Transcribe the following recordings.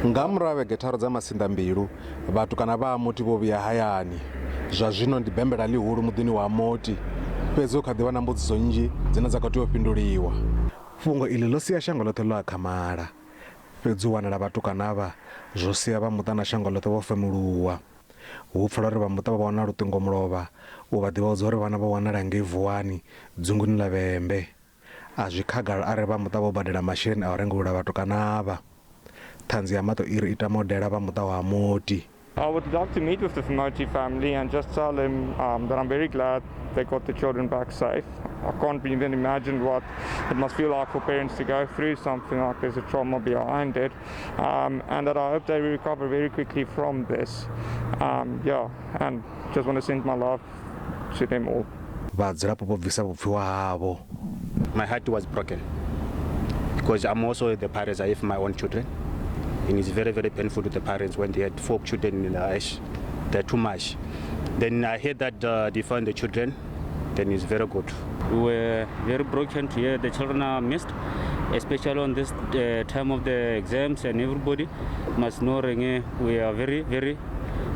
Ngamurahu vhege tharu dza masinda mbilu Vhatukana vha Ha-Moti vho vhuya hayani. Zwa zwino ndi bembela ḽihulu muḓini wa Ha-Moti. Fhedzi hu kha ḓi vha na mbudziso nnzhi dzine dza khou tea u fhinduliwa. Fhungo iḽi ḽo sia shango ḽoṱhe ḽo akhamala. Fhedzi u wanala Vhatukana avha zwo sia vha muṱa na shango ḽoṱhe vho femuluwa. Hu pfala uri vha muṱa vha wana luṱingo mulova u vha ḓivhadza uri vhana vho wanala ngei vuwani dzunguni ḽa Vhembe. A zwi khagala arali vha muṱa vho badela masheleni a u rengulula Vhatukana avha. Thanzi ya mato iri ita modela vha muṱa wa Ha-Moti. I would love to meet with the Moti family and just tell them that I'm very glad they got the children back safe. I can't even imagine what it must feel like for parents to go through something like this, a trauma behind it, and that I hope they recover very quickly from this. And just want to send my love to them all. My heart was broken because I'm also the parents. I have my own children. And it's very, very painful to the parents when they had 4 children in the ash. They're too much. Then I heard that they found the children. Then it's very good. We were very broken to hear the children are missed, especially on this time of the exams, and everybody must know we are very, very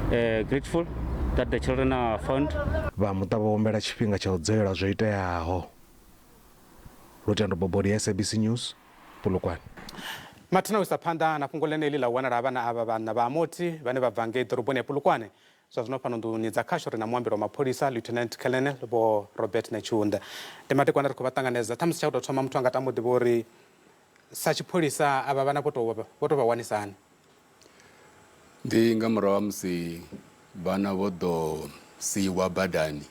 grateful that the children are found. Vha muṱa vho humbela tshifhinga tsha u dzelela zwo iteaho. Lutendo Bobodi, SABC News, Polokwane. Mathina usa phanḓa na fhungo ḽeneḽi ḽa u wanala vhana avha vhana vha Ha-Moti vhane vha bva ngei doroboni ya Polokwane. Zwa zwino fhano nḓuni dza khasho ri na muambeli wa mapholisa Lieutenant Colonel Robert Netshiunda. Ndi madekwana ri khou vha ṱanganedza ṱhamusi tsha u tou thoma muthu a nga tama u ḓivha uri sa tshipholisa avha vhana vho tou vha wanisani. Ndi nga murahu ha musi vhana vho ḓo siiwa badani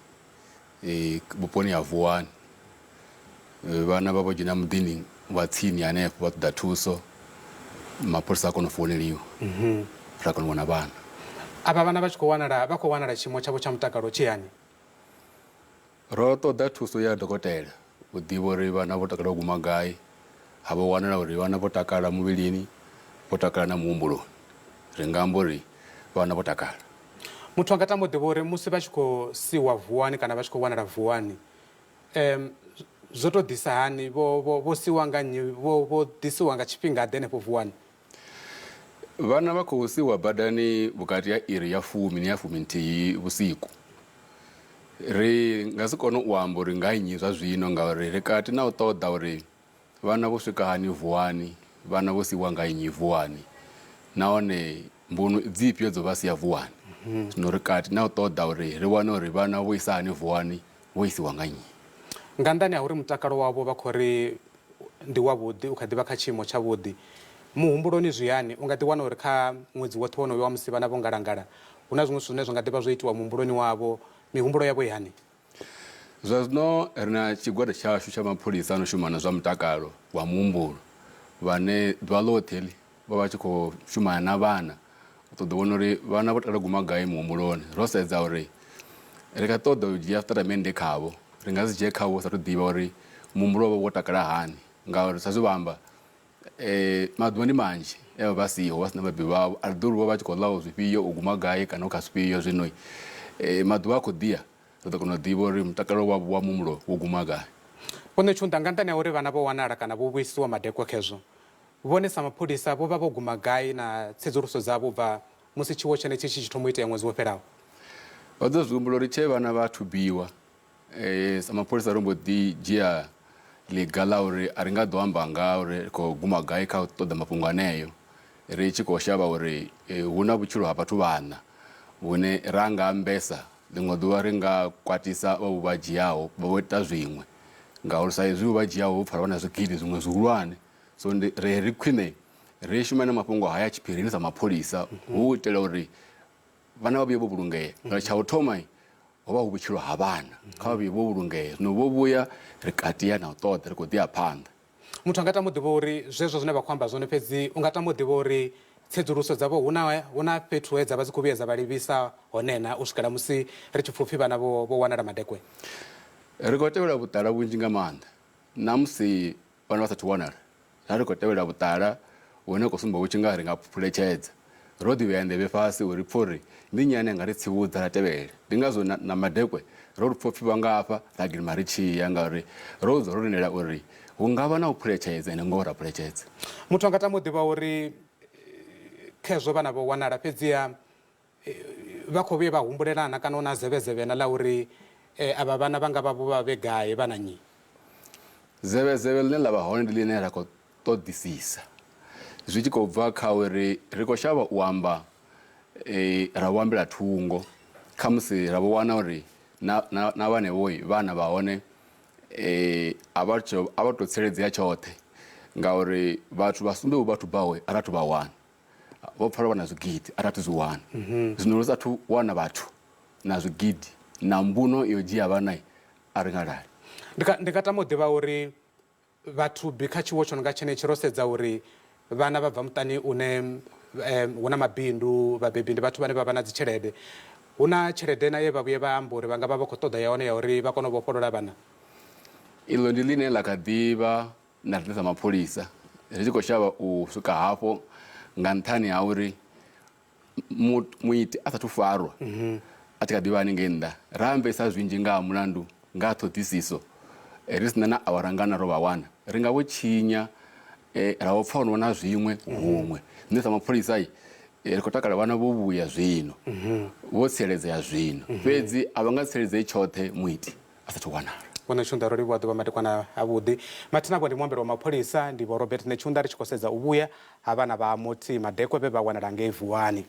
vhuponi ha vuwani. Vhana vha vho dzhena muḓini wa tsini hanefho vha ṱoḓa thuso. Mapholisa a kona u founeliwa ra kona u wana vhana. Avha vhana vha khou wanala tshiimo tshavho tsha mutakalo tshiyani. Ro ṱoḓa thuso ya dokotela u ḓivha uri vhana vho takala u guma gai, ha vha wanala uri vhana vho takala muvhilini, vho takala na muhumbuloni. Ri nga amba uri vhana vho takala. Muthu a nga tama u ḓivha uri musi vha tshi khou siiwa vuwani kana vha tshi khou wanala vuwani, zwo tou ḓisa hani vho siiwa nga nnyi vho ḓisiwa nga tshifhinga ḓe henefho vuwani? Vhana vha khou siiwa badani vhukati ha iri ya 10 ni ya 11 vhusiku. Ri nga si kone u amba uri nga nnyi zwa zwino ngauri ri kati na u ṱoḓa uri vhana vho swika hani vuwani, vhana vho siiwa nga nnyi vuwani, nahone mbuno dzifhio dzo vha sia vuwani. Zwino ri kati na u ṱoḓa uri ri wane uri vhana vho isa hani vuwani, vho isiwa nga nnyi. Nga nnḓani ha uri mutakalo wavho vha khou ri ndi wavhuḓi u kha ḓi vha kha tshiimo tshavhuḓi, muhumbuloni zwiyani u nga ḓi wana uri kha ṅwedzi woṱhe wonoyo wa musi vhana vho ngalangala hu na zwiṅwe zwine zwa nga ḓi vha zwo itiwa muhumbuloni wavho, mihumbulo yavho i hani? Zwa zwino ri na tshigwada tshashu tsha mapholisa ano shuma na zwa mutakalo wa muhumbulo vhane ḓuvha ḽoṱhe vha vha tshi khou shumana na vhana u ṱoḓa vhona uri vhana vho takala guma gai muhumbuloni. Ro sedza uri ri nga ṱoḓa u dzhia statement khavho, ri nga si dzhie khavho sa tou ḓivha uri muhumbulo wavho wo takala hani ngauri sa zwi vha amba maḓuvha ndi manzhi evha vha siho vha sina vhabebi vhavho. A ri ḓo uri vho vha tshi khou ḽaho zwifhio u guma gai kana u kha zwifhio. Zwino maḓuvha a khou ḓiya ri ḓo kona u ḓivha uri mutakalo wavho wa muhumbulo wo guma gai. Vho Netshiunda, nga nṱhani ha uri vhana vho wanala kana vho vhuisiwa madekwa khezwo, vhone sa mapholisa vho vha vho guma gai na tsedzuluso dzavho bva musi tshiwo tshenetshi tshi thoma u itea ṅwedzi wo fhelaho? Vha ḓo zwi humbula uri tshe vhana vha thubiwa sa mapholisa ro mbo ḓi dzhia ḽiga ḽa uri a ri nga ḓo amba nga uri ri khou guma gai kha u ṱoḓa mafhungo aneyo, ri tshi khou shavha uri hu na vhutshilo ha vhathu vhana vhune ra nga ambesa ḽiṅwe ḓuvha ri nga kwatisa vhavho vha dzhiaho vha vho ita zwiṅwe ngauri sa izwi vha dzhiaho hu pfala vha na zwigidi zwiṅwe zwihulwane. So ri khwine ri shume na mafhungo haya tshiphirini sa mapholisa hu u itela uri vhana vha vhuye vho vhulungea. Ngauri tsha u thoma ho vha hu vhutshilo ha vhana kha vha vhuye vho vhulungea. Zwino vho vhuya ri katiya na u ṱoḓa ri khou ḓi ya phanḓa. Muthu a nga tama u ḓivha uri zwezwo zwine vha khou amba zwone, fhedzi u nga tama u ḓivha uri tsedzuluso dzavho hu na fhethu he dza vha dzi khou vhuya dza vha livhisa hone na u swikela musi ri tshi pfupfi vhana vho wanala madekwe? Ri khou tevhela vhuṱala vhunzhi nga maanḓa na musi vhana vha sathu wanala ri khou tevhela vhuṱala hune khou sumba hu tshi nga ri nga phuletshedza ro ḓi vhea nḓevhe fhasi uri pfha uri ndi nnyi ane nga ri tsivhudza ra tevhele. Ndi ngazwo na madekwe ro ri pfha pfhi vha nga hafha ra gidima ri tshi ya ngauri ro dzula ro lindela uri hu nga vha na u phuletshedza ene ngoho ra phuletshedza. Muthu a nga tama u ḓivha uri khezwo vhana vho wanala fhedziha vha khou vhuya vha humbulelana kana u na zevezevhena ḽa uri avha vhana vha nga vha vho vha vhe gai vha na nyi zevezeve ḽine ḽa vha hone ndi ḽine ra khou ṱoḓisisa zwi tshi khou bva kha uri ri khou shavha u amba ra vhu ambela thungo kha musi ra vho wana uri na vhanevhoi vhana vha hone a vha tou tsireledzea tshoṱhe ngauri vhathu vha sumbeho vhathu bawe a rathu vha wana vho pfala vha na zwigidi a rathu zwi wana zwino ri sathu wana vhathu na zwigidi na mbuno yo dzhia vhana a ri nga lali ndi nga tama u ḓivha uri vhathu bi kha tshiwo tsho no nga tshenetshi ro sedza uri vhana vha bva muṱani une hu na mabindu vhabebi ndi vhathu vhane vha vha na dzi tshelede hu na tshelede na ye vha vhuye vha amba uri vha nga vha vha khou ṱoḓa yone ya uri vha kone u vhofholola vhana iḽo ndi ḽine ḽa kha ḓivha na rine sa mapholisa ri tshi khou shavha u swika hafho nga nṱhani ha uri muiti a sathu farwa a thi kha ḓivha haningei nnḓa ra ambesa zwinzhi nga ha mulandu nga ha ṱhoḓisiso ri sina na awara ngana ro vha wana ri nga vho tshinya ra vho pfa ho no na zwiṅwe huṅwe zwine sa mapholisa ri khou takala vhana vho vhuya zwino vho tsireledzea zwino fhedzi a vha nga tsireledzei tshoṱhe muiti a sathu wanala vho Netshiunda ro livhuwa ḓuvha madekwana avhuḓi mathinavho ndi muambeli wa mapholisa ndi vho Robert Netshiunda ri tshi khou sedza u vhuya ha vhana vha Ha-Moti madekwe vhe vha wanala ngei vuwani